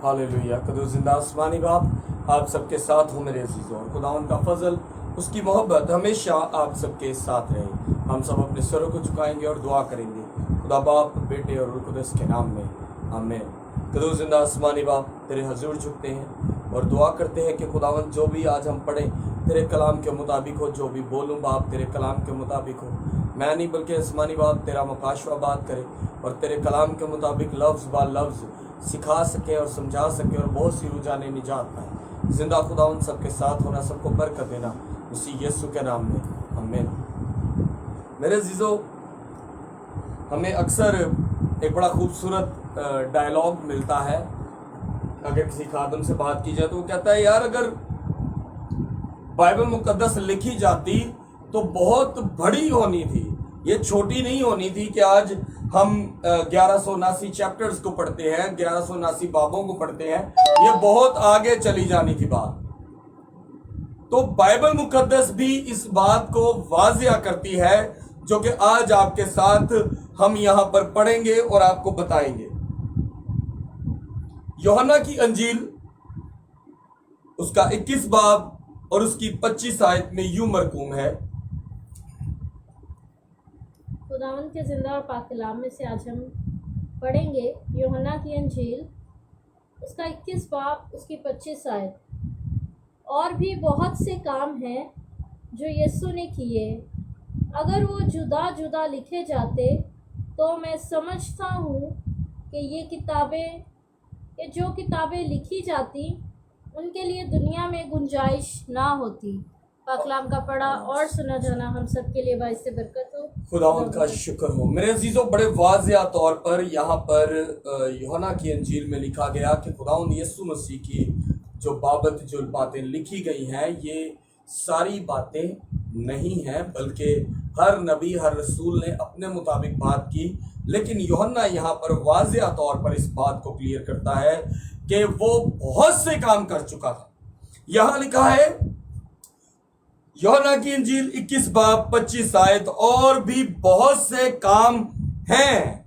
Hallelujah. कदूस जिंदा आसमानी बाप आप सबके साथ हो मेरे अजीज़ों, और खुदावन का फजल उसकी मोहब्बत हमेशा आप सबके साथ रहे। हम सब अपने सरों को झुकाएंगे और दुआ करेंगे खुदा बाप, बेटे और रूह कुदस के नाम में, आमीन। कदूस जिंदा आसमानी बाप तेरे हजूर झुकते हैं और दुआ करते हैं कि खुदावन जो भी आज हम पढ़ें तेरे कलाम के मुताबिक हो, जो भी बोलूँ बाप तेरे कलाम के मुताबिक हो। मैं नहीं बल्कि आसमानी बाप तेरा मुकाशवा बात करे और तेरे कलाम के मुताबिक लफ्ज़ बा लफ्ज़ सिखा सके और समझा सके और बहुत सी रुझाने निजात पाए। जिंदा खुदा उन सबके साथ होना, सबको बरकत देना उसी यीशु के नाम में, आमीन। मेरे अजीज़ों, हमें अक्सर एक बड़ा खूबसूरत डायलॉग मिलता है। अगर किसी खादम से बात की जाए तो वो कहता है, यार अगर बाइबल मुकद्दस लिखी जाती तो बहुत बड़ी होनी थी, ये छोटी नहीं होनी थी कि आज हम 1179 चैप्टर्स को पढ़ते हैं, 1179 बाबों को पढ़ते हैं, ये बहुत आगे चली जानी थी बात। तो बाइबल मुकद्दस भी इस बात को वाजिया करती है जो कि आज आपके साथ हम यहां पर पढ़ेंगे और आपको बताएंगे। यूहन्ना की अंजील उसका 21 बाब और उसकी 25 आयत में यूं मरकूम है। खुदावंद के जिंदा और पाक कलाम में से आज हम पढ़ेंगे यूहन्ना की अंजील उसका 21 बाब उसकी 25 आयत। और भी बहुत से काम हैं जो यीशु ने किए, अगर वो जुदा जुदा लिखे जाते तो मैं समझता हूँ कि ये जो किताबें लिखी जाती उनके लिए दुनिया में गुंजाइश ना होती। पाकलाम का पढ़ा और सुना जाना हम सब के लिए बाइस से बरकत हो। खुदावंद का शुक्र हो। मेरे अजीजों, बड़े वाज़िया तौर पर यहाँ पर यूहन्ना की अंजील में लिखा गया कि खुदावंद यीशु मसीह की जो बाबत जो बातें लिखी गई हैं, ये सारी बातें नहीं हैं, बल्कि हर नबी हर रसूल ने अपने मुताबिक बात की। लेकिन यूहन्ना यहाँ पर वाज़िया तौर पर इस बात को क्लियर करता है कि वो बहुत से काम कर चुका था। यहाँ लिखा है यूहन्ना की अंजील 21 बाब 25 आयत, और भी बहुत से काम हैं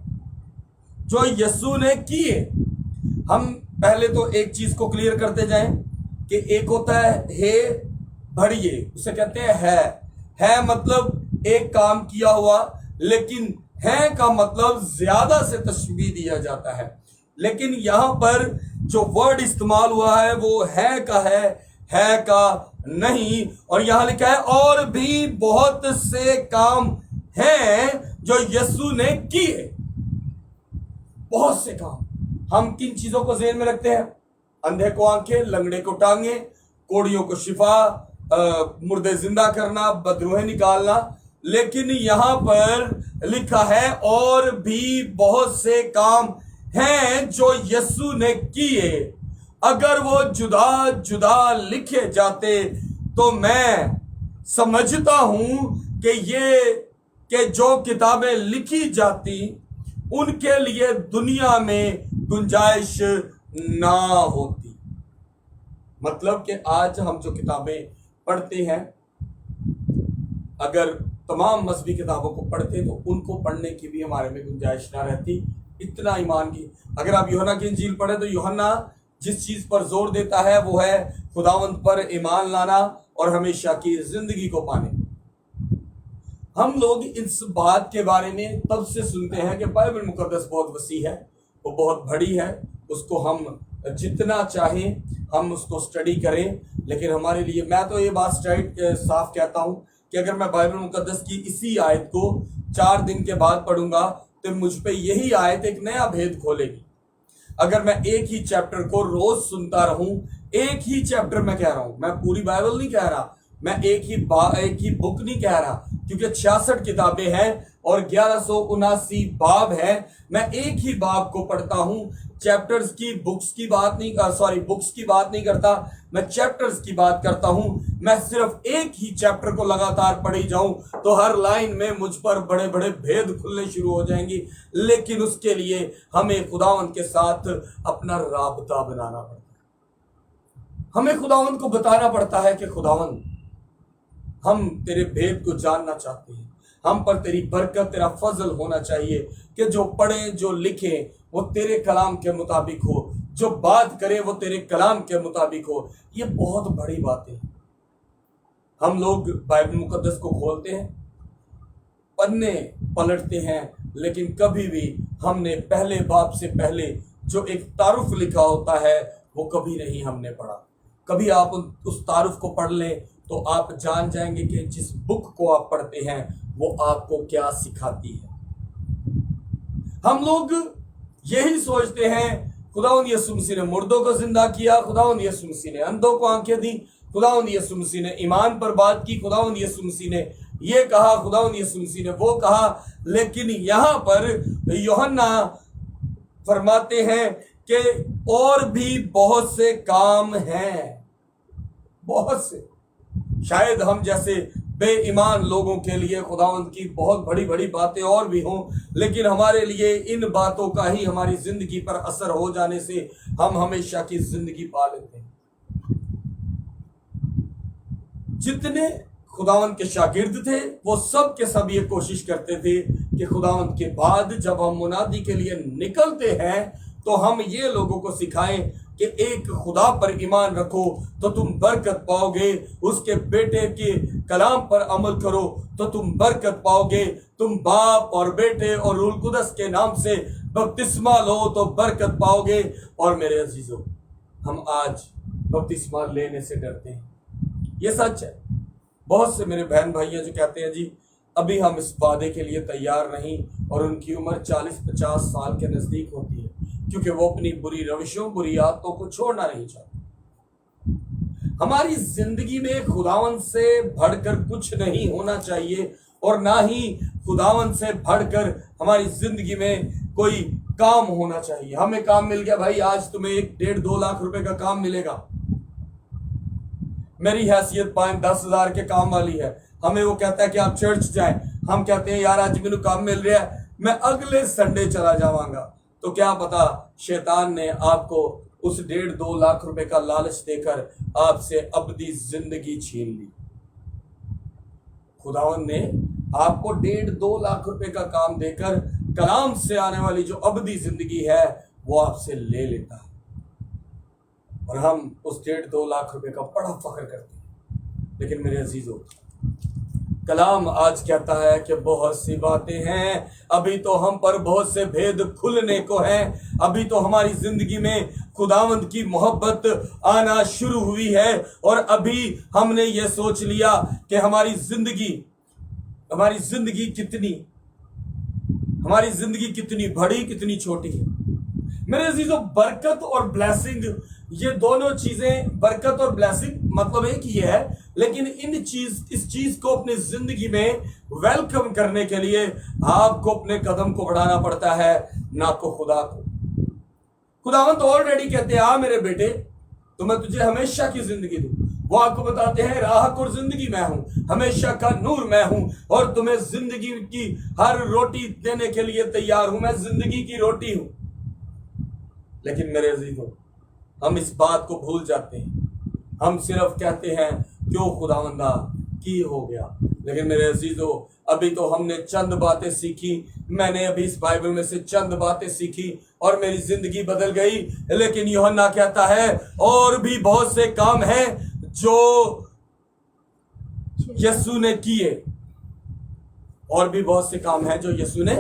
जो यीशु ने किए। हम पहले तो एक चीज को क्लियर करते जाएं कि एक होता है हे भड़िए, उसे कहते हैं है मतलब एक काम किया हुआ, लेकिन है का मतलब ज्यादा से तशबीह दिया जाता है। लेकिन यहां पर जो वर्ड इस्तेमाल हुआ है वो है का नहीं। और यहां लिखा है और भी बहुत से काम हैं जो यीशु ने किए। बहुत से काम। हम किन चीजों को ज़हन में रखते हैं? अंधे को आंखें, लंगड़े को टांगे, कोड़ियों को शिफा, मुर्दे जिंदा करना, बदरूहें निकालना। लेकिन यहां पर लिखा है और भी बहुत से काम हैं जो यीशु ने किए, अगर वो जुदा जुदा लिखे जाते तो मैं समझता हूं कि जो किताबें लिखी जाती उनके लिए दुनिया में गुंजाइश ना होती। मतलब कि आज हम जो किताबें पढ़ते हैं, अगर तमाम मजहबी किताबों को पढ़ते तो उनको पढ़ने की भी हमारे में गुंजाइश ना रहती। इतना ईमान की, अगर आप यूहन्ना की इंजील पढ़े तो यूहन्ना जिस चीज पर जोर देता है वो है खुदावंद पर ईमान लाना और हमेशा की जिंदगी को पाने। हम लोग इस बात के बारे में तब से सुनते हैं कि बाइबल मुकद्दस बहुत वसी है, वो बहुत बड़ी है, उसको हम जितना चाहें हम उसको स्टडी करें। लेकिन हमारे लिए, मैं तो ये बात स्ट्राइट साफ कहता हूं कि अगर मैं बाइबल मुकद्दस की इसी आयत को 4 दिन के बाद पढ़ूंगा तो मुझ पे यही आयत एक नया भेद खोलेगी। अगर मैं एक ही चैप्टर को रोज सुनता रहूं, एक ही चैप्टर मैं कह रहा हूं, मैं पूरी बाइबल नहीं कह रहा, मैं एक ही बुक नहीं कह रहा, क्योंकि 66 किताबें हैं और 1179 बाब हैं। मैं एक ही बाब को पढ़ता हूं, चैप्टर्स की बुक्स की बात नहीं करता, मैं चैप्टर्स की बात करता हूं। मैं सिर्फ एक ही चैप्टर को लगातार पढ़ी जाऊं तो हर लाइन में मुझ पर बड़े बड़े भेद खुलने शुरू हो जाएंगी। लेकिन उसके लिए हमें खुदावंद के साथ अपना राबता बनाना पड़ता है। हमें खुदावंद को बताना पड़ता है कि खुदावंद, हम तेरे भेद को जानना चाहते हैं, हम पर तेरी बरकत, तेरा फजल होना चाहिए कि जो पढ़ें जो लिखें वो तेरे कलाम के मुताबिक हो, जो बात करे वो तेरे कलाम के मुताबिक हो। ये बहुत बड़ी बातें हैं। हम लोग बाइबल मुकद्दस को खोलते हैं, पन्ने पलटते हैं, लेकिन कभी भी हमने पहले बाब से पहले जो एक तारुफ लिखा होता है वो कभी नहीं हमने पढ़ा। कभी आप उस तारुफ को पढ़ लें तो आप जान जाएंगे कि जिस बुक को आप पढ़ते हैं वो आपको क्या सिखाती है। हम लोग यही सोचते हैं खुदावंद यीशु मसीह ने मुर्दों को जिंदा किया, खुदावंद यीशु मसीह ने अंधों को आंखें दी, खुदावंद यीशु मसीह ने ईमान पर बात की, खुदावंद यीशु मसीह ने ये कहा, खुदावंद यीशु मसीह ने वो कहा। लेकिन यहां पर यूहन्ना फरमाते हैं कि और भी बहुत से काम हैं, बहुत से। शायद हम जैसे बेईमान लोगों के लिए खुदावंद की बहुत बड़ी बड़ी बातें और भी हों, लेकिन हमारे लिए इन बातों का ही हमारी जिंदगी पर असर हो जाने से हम हमेशा की जिंदगी पा लेते हैं। जितने खुदावंद के शागिर्द थे वो सब के सब ये कोशिश करते थे कि खुदावंद के बाद जब हम मुनादी के लिए निकलते हैं तो हम ये लोगों को सिखाएं कि एक खुदा पर ईमान रखो तो तुम बरकत पाओगे, उसके बेटे के कलाम पर अमल करो तो तुम बरकत पाओगे, तुम बाप और बेटे और रूह कुदस के नाम से बपतिस्मा लो तो बरकत पाओगे। और मेरे अजीजों, हम आज बपतिस्मा लेने से डरते हैं, ये सच है। बहुत से मेरे बहन भाइयों जो कहते हैं जी अभी हम इस वादे के लिए तैयार नहीं, और उनकी उम्र 40-50 साल के नजदीक होती है, क्योंकि वो अपनी बुरी रविशों, बुरी आदतों को छोड़ना नहीं चाहते। हमारी जिंदगी में खुदावन से बढ़कर कुछ नहीं होना चाहिए, और ना ही खुदावन से बढ़कर हमारी जिंदगी में कोई काम होना चाहिए। हमें काम मिल गया भाई, आज तुम्हें 1-1.5-2 लाख रुपए का काम मिलेगा, मेरी हैसियत 5-10 हज़ार के काम वाली है। हमें वो कहता है कि आप चर्च जाएं, हम कहते हैं यार आज मेनू काम मिल रहा है, मैं अगले संडे चला जाऊंगा। तो क्या पता शैतान ने आपको उस 1.5-2 लाख रुपए का लालच देकर आपसे अबदी जिंदगी छीन ली। खुदावन ने आपको 1.5-2 लाख रुपए का काम देकर कलाम से आने वाली जो अबदी जिंदगी है वो आपसे ले लेता है, और हम उस 1.5-2 लाख रुपए का बड़ा फख्र करते हैं। लेकिन मेरे अजीजों, कलाम आज कहता है कि बहुत सी बातें हैं, अभी तो हम पर बहुत से भेद खुलने को हैं। अभी तो हमारी जिंदगी में खुदावंद की मोहब्बत आना शुरू हुई है, और अभी हमने ये सोच लिया कि हमारी जिंदगी कितनी बड़ी, कितनी छोटी है। मेरे अजीजों, बरकत और ब्लेसिंग, ये दोनों चीजें, बरकत और ब्लेसिंग मतलब एक ही है, लेकिन इस चीज को अपनी जिंदगी में वेलकम करने के लिए आपको अपने कदम को बढ़ाना पड़ता है, ना को खुदा को। खुदावंद तो ऑलरेडी कहते हैं, आ मेरे बेटे तो मैं तुझे हमेशा की जिंदगी दूं। वो आपको बताते हैं राह और जिंदगी मैं हूं, हमेशा का नूर मैं हूं, और तुम्हें जिंदगी की हर रोटी देने के लिए तैयार हूं, मैं जिंदगी की रोटी हूं। लेकिन मेरे अजीजों, हम इस बात को भूल जाते हैं। हम सिर्फ कहते हैं क्यों खुदावंदा की हो गया। लेकिन मेरे अजीजों, अभी तो हमने चंद बातें सीखी, मैंने अभी इस बाइबल में से चंद बातें सीखी और मेरी जिंदगी बदल गई। लेकिन यूहन्ना कहता है और भी बहुत से काम हैं जो यीशु ने किए, और भी बहुत से काम हैं जो यीशु ने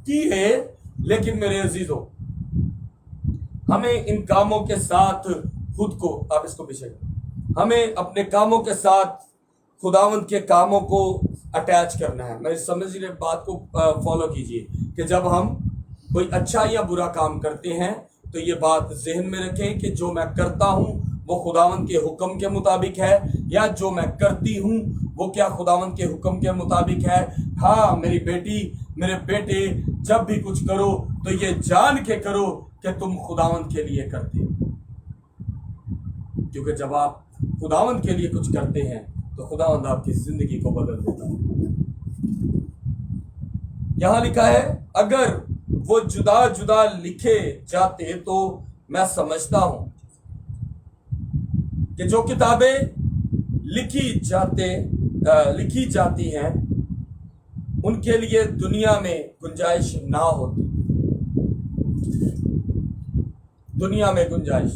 किए। लेकिन मेरे अजीजों, हमें इन कामों के साथ खुद को, आप इसको पीछे, हमें अपने कामों के साथ खुदावंद के कामों को अटैच करना है। मेरी समझिए बात को फॉलो कीजिए कि जब हम कोई अच्छा या बुरा काम करते हैं तो ये बात जहन में रखें कि जो मैं करता हूं वो खुदावंद के हुक्म के मुताबिक है, या जो मैं करती हूं वो क्या खुदावंद के हुक्म के मुताबिक है। हाँ मेरी बेटी, मेरे बेटे, जब भी कुछ करो तो ये जान के करो कि तुम खुदावंद के लिए करते हो, क्योंकि जब आप खुदावंद के लिए कुछ करते हैं तो खुदावंद आपकी जिंदगी को बदल देता है। यहां लिखा है अगर वो जुदा जुदा लिखे जाते तो मैं समझता हूं कि जो किताबें लिखी जाती हैं उनके लिए दुनिया में गुंजाइश ना होती। दुनिया में गुंजाइश,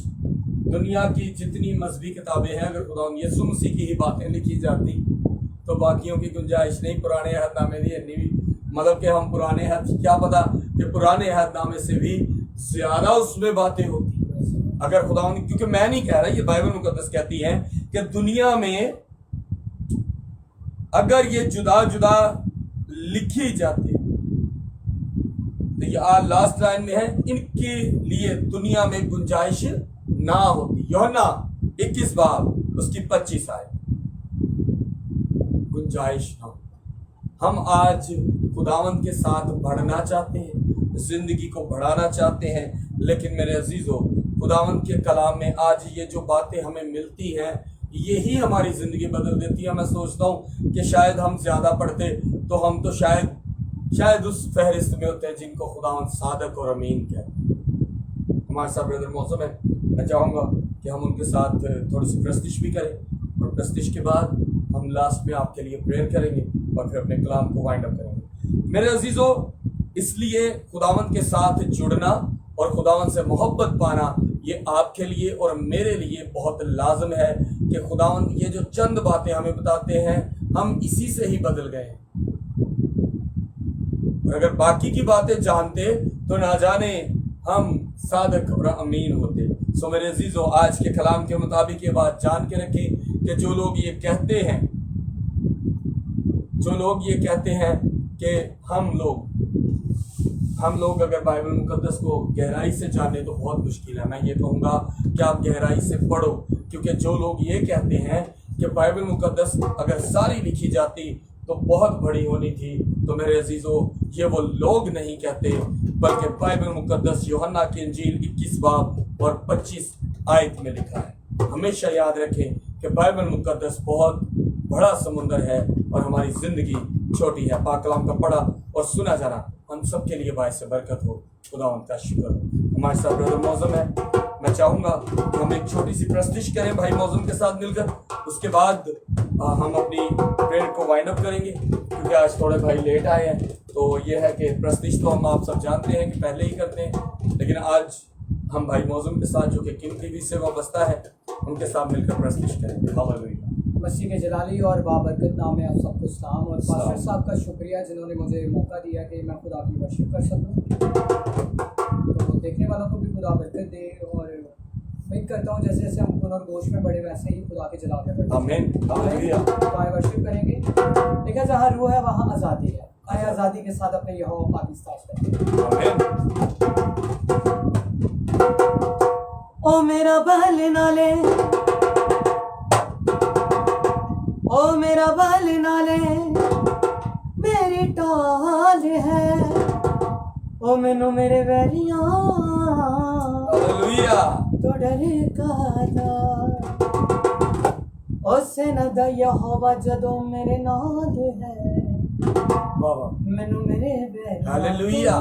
दुनिया की जितनी मजहबी किताबें हैं अगर खुदा यीशु मसीह की ही बातें लिखी जाती तो बाकियों की गुंजाइश नहीं। पुराने अहदनामे भी मतलब कि हम पुराने क्या पता कि पुराने अहदनामे से भी ज्यादा उसमें बातें होती। अगर खुदा, क्योंकि मैं नहीं कह रहा, ये बाइबल मुकद्दस कहती है कि दुनिया में अगर ये जुदा जुदा लिखी जाती तो ये लास्ट लाइन में है, इनके लिए दुनिया में गुंजाइश ना होती। यूहन्ना 21 बाब उसकी 25 आए, गुंजाइश ना। हम आज खुदावंद के साथ बढ़ना चाहते हैं, जिंदगी को बढ़ाना चाहते हैं, लेकिन मेरे अजीजों खुदावंद के कलाम में आज ये जो बातें हमें मिलती हैं यही हमारी जिंदगी बदल देती है। मैं सोचता हूँ कि शायद हम ज्यादा पढ़ते तो हम तो शायद उस फहरिस्त में होते हैं जिनको खुदावंद सादक और अमीन कहते हैं। हमारे साथ ब्रदर मौसम है, मैं चाहूँगा कि हम उनके साथ थोड़ी सी प्रस्तिश भी करें और प्रस्तिश के बाद हम लास्ट में आपके लिए प्रेयर करेंगे और फिर अपने कलाम को वाइंड अप करेंगे। मेरे अजीजों, इसलिए खुदावंद के साथ जुड़ना और खुदावंद से मोहब्बत पाना ये आपके लिए और मेरे लिए बहुत लाजम है कि खुदावंद ये जो चंद बातें हमें बताते हैं हम इसी से ही बदल गए हैं। और अगर बाकी की बातें जानते तो ना जाने हम सादक और अमीन होते। सो मेरे अजीजों, आज के कलाम के मुताबिक ये बात जान के रखें कि जो लोग ये कहते हैं कि हम लोग अगर बाइबल मुकद्दस को गहराई से जाने तो बहुत मुश्किल है। मैं ये कहूँगा कि आप गहराई से पढ़ो, क्योंकि जो लोग ये कहते हैं कि बाइबल मुकद्दस अगर सारी लिखी जाती तो बहुत बड़ी होनी थी, तो मेरे अजीजों ये वो लोग नहीं कहते, बल्कि बाइबल मुकद्दस यूहन्ना की इंजील 21 बाब और 25 आयत में लिखा है। हमेशा याद रखें कि बाइबल मुकद्दस बहुत बड़ा समुंदर है और हमारी जिंदगी छोटी है। पाक कलाम का पढ़ा और सुना जाना हम सब के लिए बायस बरकत हो। खुदावंद का शुक्र हो। हमारे साथ ब्रदर मौजम है, मैं चाहूँगा कि हम एक छोटी सी प्रस्तिश करें भाई मौजम के साथ मिलकर, उसके बाद हम अपनी प्रेयर को वाइंड अप करेंगे, क्योंकि आज थोड़े भाई लेट आए हैं। तो ये है कि प्रस्तिश तो हम आप सब जानते हैं कि पहले ही करते हैं, लेकिन आज हम भाई मौजम के साथ जो कि कीमती भी से वाबस्ता है उनके साथ मिलकर प्रस्तिश करेंगे। हालेलुया। मसीह के जलाली और बाबरकत नाम में आप सबको सलाम और पास्टर साहब का शुक्रिया जिन्होंने मुझे मौका दिया कि मैं खुदा की वर्शिप कर सकूं। तो देखने वालों को भी खुदा बरकत दे और उम्मीद करता हूँ जैसे जैसे हम खून और गोश्त में बढ़े वैसे ही खुदा के जलाल में बढ़े। आमीन। हालेलुया। खुदा वर्शिप करेंगे। देखिए जहाँ रूह है वहाँ आज़ादी है। आए आज़ादी के साथ अपने यहोवा पाक की सताइश करें। आमीन। ओ मेरा बहल नाले, ओ मेरा बहल नाले मेरी टाल है, ओ मैनू मेरे वैरियां हालेलुया। तो डरे कादा ओ सेना दा यहोवा जदों मेरे नाल है, वाह मैनू मेरे वैरियां हालेलुया।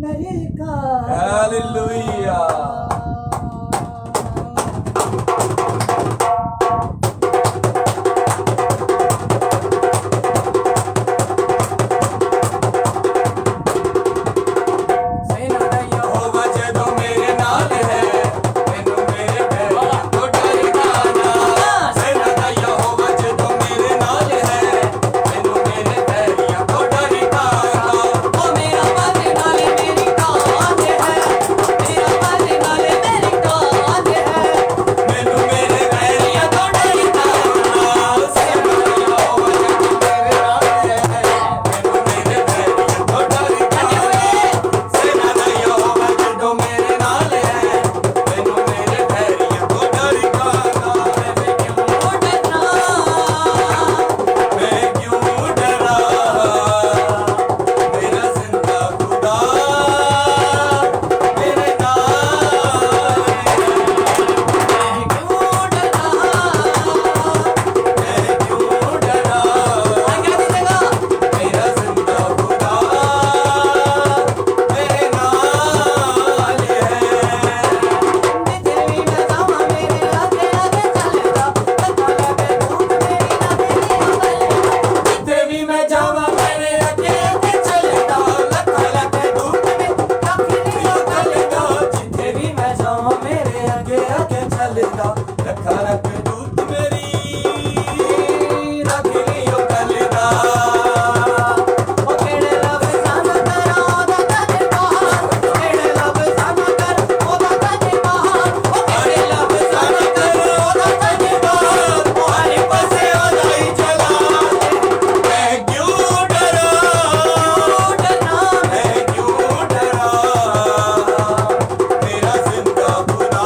डरे कादा। हालेलुया। मेरा खरक दूत मेरी रख लियो कलदा ओ केड़े लब सन कर ओदा कदे बहार केड़े लब सन कर ओदा कदे बहार ओ केड़े लब सन कर ओदा कदे बहार तुम्हारे पासे ओदाई चला मैं क्यों डरा मैं क्यों डरा मेरा जिंदा खुदा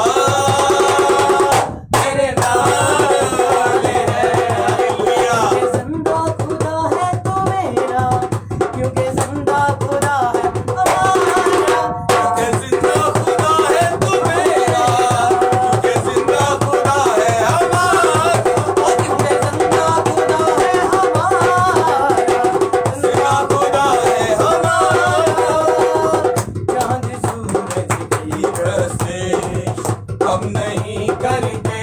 मेरे नाल है हालेलुया जिंदा खुदा है तो मेरा क्योंकि जिंदा खुदा है हमारा क्योंकि जिंदा खुदा है तू मेरा क्योंकि जिंदा खुदा है हमारा ओ क्योंकि जिंदा खुदा है हमारा जिंदा खुदा है हमारा चांद सूरज की रस्ते हम नहीं करते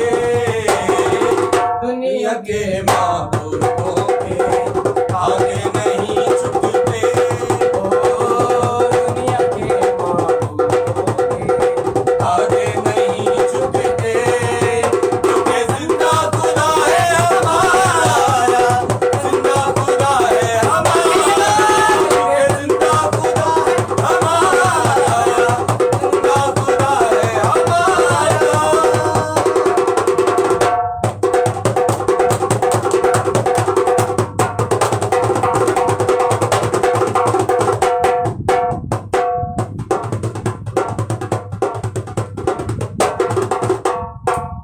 दुनिया के महापुरुषों के आगे नहीं झुकते दुनिया के महापुरुषों के आगे नहीं झुकते क्योंकि जिंदा खुदा है हमारा जिंदा खुदा है हमारा क्योंकि जिंदा खुदा है हमारा जिंदा खुदा है हमारा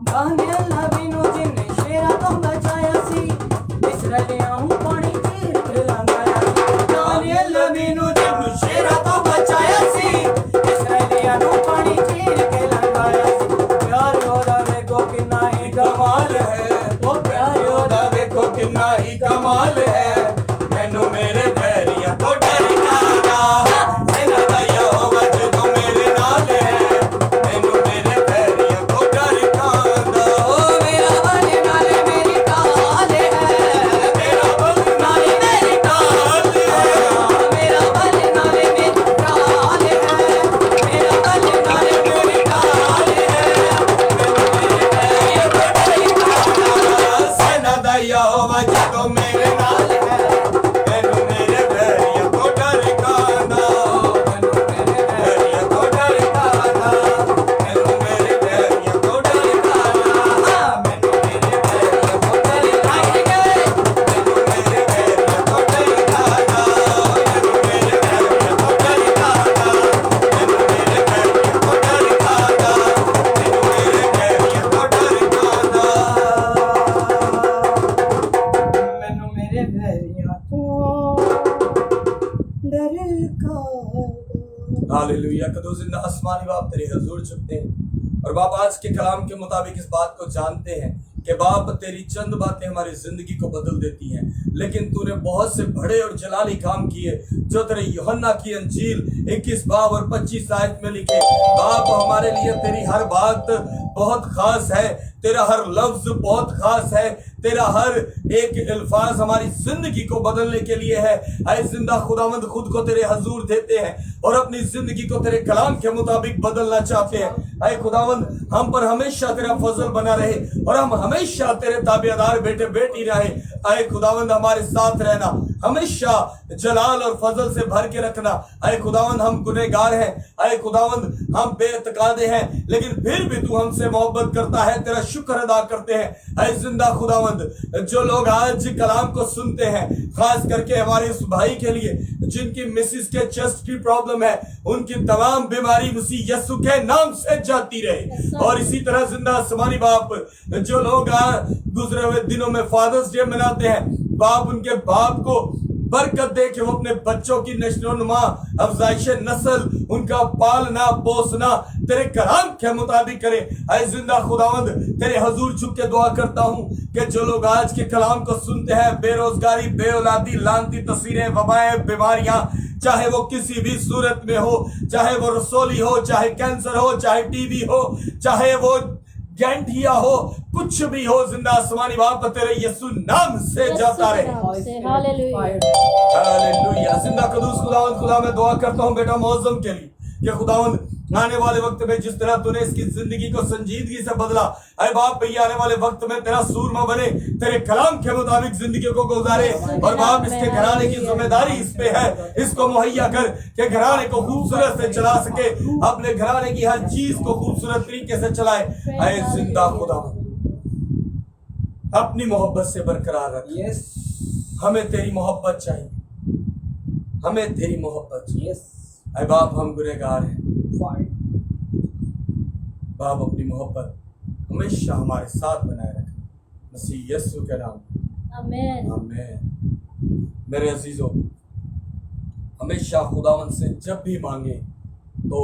दानियल नबी ਨੂੰ ਜਿੰਨੇ ਸ਼ੇਰਾਂ ਤੋਂ ਬਚਾਇਆ ਸੀ ਇਸਰਾਏਲੀਆਂ ਨੂੰ ਪਾਣੀ ਚੀਰ ਕੇ ਲੰਘਾਇਆ ਸੀ ਦਾਨੀयल ਨਬੀ ਨੂੰ ਜਿਹਨੂੰ ਸ਼ੇਰਾਂ ਤੋਂ ਬਚਾਇਆ ਸੀ ਇਸਰਾਏਲੀਆਂ ਨੂੰ ਪਾਣੀ ਚੀਰ ਕੇ ਲੰਘਾਇਆ ਸੀ ਪਿਆਰ ਉਹਦਾ ਵੇਖੋ ਕਿੰਨਾ ਹੀ कमाल है वो प्यार योदा देखो कितना ही कमाल है मैनू मेरे पैरिया तो डर जाना सेना दा यहोवा जो मेरे नाल है मैनू मेरे पैरिया तो डर जाना ओ मेरा वाले नाले मेरी काल है मेरा बल नाई मेरी काल है मेरा वाले नाले मेरी काल है मेरा वाले नाले मेरी काल सेना दा यहोवा जो मेरे नाल है मैनू मेरे पैरिया तो डर जाना पैरिया तो डर जाना मैनू मेरे पैरिया तो डर जाना मैनू मेरे पैरिया तो डर जाना मैनू मेरे पैरिया तो डर जाना मैनू मेरे पैरिया तो डर जाना मैनू मेरे पैरिया तो डर जाना मैनू मेरे पैरिया तो डर जाना ਮੈਨੂੰ ਮੇਰੇ ਵੈਰੀਆਂ ਤੋਂ ਡਰ ਕਰ हालेलुया कदूस जिंदा आसमानी बाप तेरे हजूर झुकते हैं और बाप आज के कलाम के मुताबिक इस बात को जानते हैं कि बाप तेरी चंद बातें हमारी जिंदगी को बदल देती हैं लेकिन तूने बहुत से बड़े और जलाली काम किए जो तेरे यूहन्ना की अंजील 21 बाब और 25 आयत में लिखे बाप हमारे लिए तेरी हर बात बहुत खास है तेरा हर लफ्ज बहुत खास है तेरा हर एक अल्फाज हमारी जिंदगी को बदलने के लिए है ऐ जिंदा खुदावंद खुद को तेरे हजूर देते हैं और अपनी जिंदगी को तेरे कलाम के मुताबिक बदलना चाहते हैं ऐ खुदावंद हम पर हमेशा तेरा फजल बना रहे और हम हमेशा तेरे ताबेदार बेटे बेटी रहे ऐ खुदावंद हमारे साथ रहना हमेशा जलाल और फजल से भर के रखना ऐ खुदावंद हम गुनहगार हैं ऐ खुदावंद हम बेतकादे हैं लेकिन फिर भी तू हमसे मोहब्बत करता है तेरा शुक्र अदा करते हैं ऐ जिंदा खुदावंद जो लोग आज कलाम को सुनते हैं खास करके हमारे उस भाई के लिए जिनकी मिसिस के चेस्ट की प्रॉब्लम है उनकी तमाम बीमारी उसी यीशु के नाम से जाती रहे और इसी तरह जिंदा आसमानी बाप जो लोग गुजरे हुए दिनों में फादर्स डे मनाते हैं बाप उनके बाप को बरकत दे कि वो अपने बच्चों की नशोनुमा अफजाइश नस्ल उनका पालना पोसना तेरे कलाम के मुताबिक करे ऐ जिंदा खुदावंद तेरे हजूर झुक के दुआ करता हूँ कि जो लोग आज के कलाम को सुनते हैं बेरोजगारी बेऔलादी लानती तस्वीरें वबाएं बीमारियां चाहे वो किसी भी सूरत में हो चाहे वो रसोली हो चाहे कैंसर हो चाहे टीबी हो चाहे वो गैंठिया हो कुछ भी हो जिंदा आसमानी बाप तेरे यीशु नाम से जाता रहे हालेलुया हालेलुया जिंदा कदूस खुदा मैं दुआ करता हूँ बेटा मौजम के लिए कि खुदावंद आने वाले वक्त में जिस तरह तूने इसकी जिंदगी को संजीदगी से बदला, अरे बाप भैया आने वाले वक्त में तेरा सूरमा बने, तेरे कलाम के मुताबिक जिंदगी को गुजारे। और बाप इसके घराने की जिम्मेदारी इस पे है, इसको मुहैया कर कि घराने को खूबसूरत से चला सके, अपने घराने की हर चीज को खूबसूरत तरीके से चलाए। ऐ जिंदा खुदावंद अपनी मोहब्बत से बरकरार रख। यस हमें तेरी मोहब्बत चाहिए, हमें तेरी मोहब्बत चाहिए। यस ऐ बाप हम गुनहगार हैं, फाइन बाप अपनी मोहब्बत हमेशा हमारे साथ बनाए रखना, मसीह यीशु के नाम में आमीन। आमीन। मेरे अजीजों, हमेशा खुदावन से जब भी मांगे तो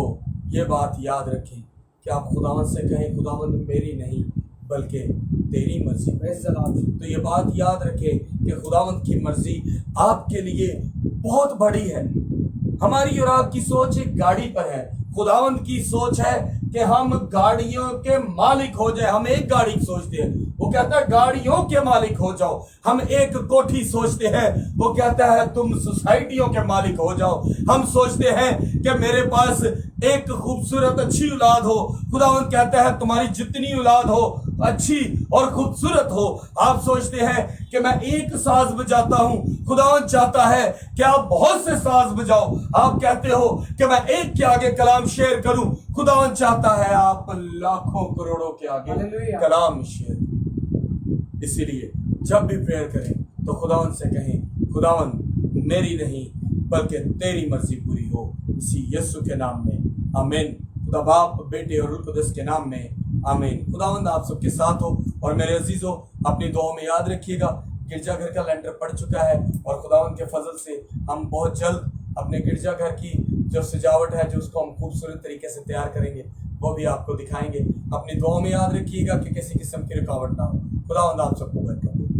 ये बात याद रखें कि आप खुदावन से कहें खुदावन मेरी नहीं बल्कि तेरी मर्जी। Praise the Lord. तो ये बात याद रखें कि खुदावंत की मर्जी आपके लिए बहुत बड़ी है। हमारी और आपकी सोच एक गाड़ी पर है, खुदावंत की सोच है कि हम गाड़ियों के मालिक हो जाए। हम एक गाड़ी सोचते हैं, वो कहता है गाड़ियों के मालिक हो जाओ। हम एक कोठी सोचते हैं, वो कहता है तुम सोसाइटियों के मालिक हो जाओ। हम सोचते हैं कि मेरे पास एक खूबसूरत अच्छी औलाद हो, खुदावंत कहता है तुम्हारी जितनी औलाद हो अच्छी और खूबसूरत हो। आप सोचते हैं कि मैं एक साज बजाता हूं, खुदावंत चाहता है कि आप बहुत से साज बजाओ। आप कहते हो कि मैं एक के आगे कलाम शेयर करूं, खुदावंत चाहता है आप लाखों करोड़ों के आगे हालेलुया। कलाम शेयर करें। इसीलिए जब भी प्रेयर करें तो खुदावंत से कहें खुदावंत मेरी नहीं बल्कि तेरी मर्जी पूरी हो, इसी यीशु के नाम में आमीन। खुदा बाप बेटे और रूह कुदस के नाम में आमीन। खुदावंद आप सबके साथ हो। और मेरे अजीजों अपनी दुआओं में याद रखिएगा गिरजाघर का लेंटर पड़ चुका है और खुदावंद के फजल से हम बहुत जल्द अपने गिरजाघर की जो सजावट है, जो उसको हम खूबसूरत तरीके से तैयार करेंगे, वो भी आपको दिखाएंगे। अपनी दुआओं में याद रखिएगा कि किसी किस्म की रुकावट ना हो। खुदावंद आप सबको बरकत दे।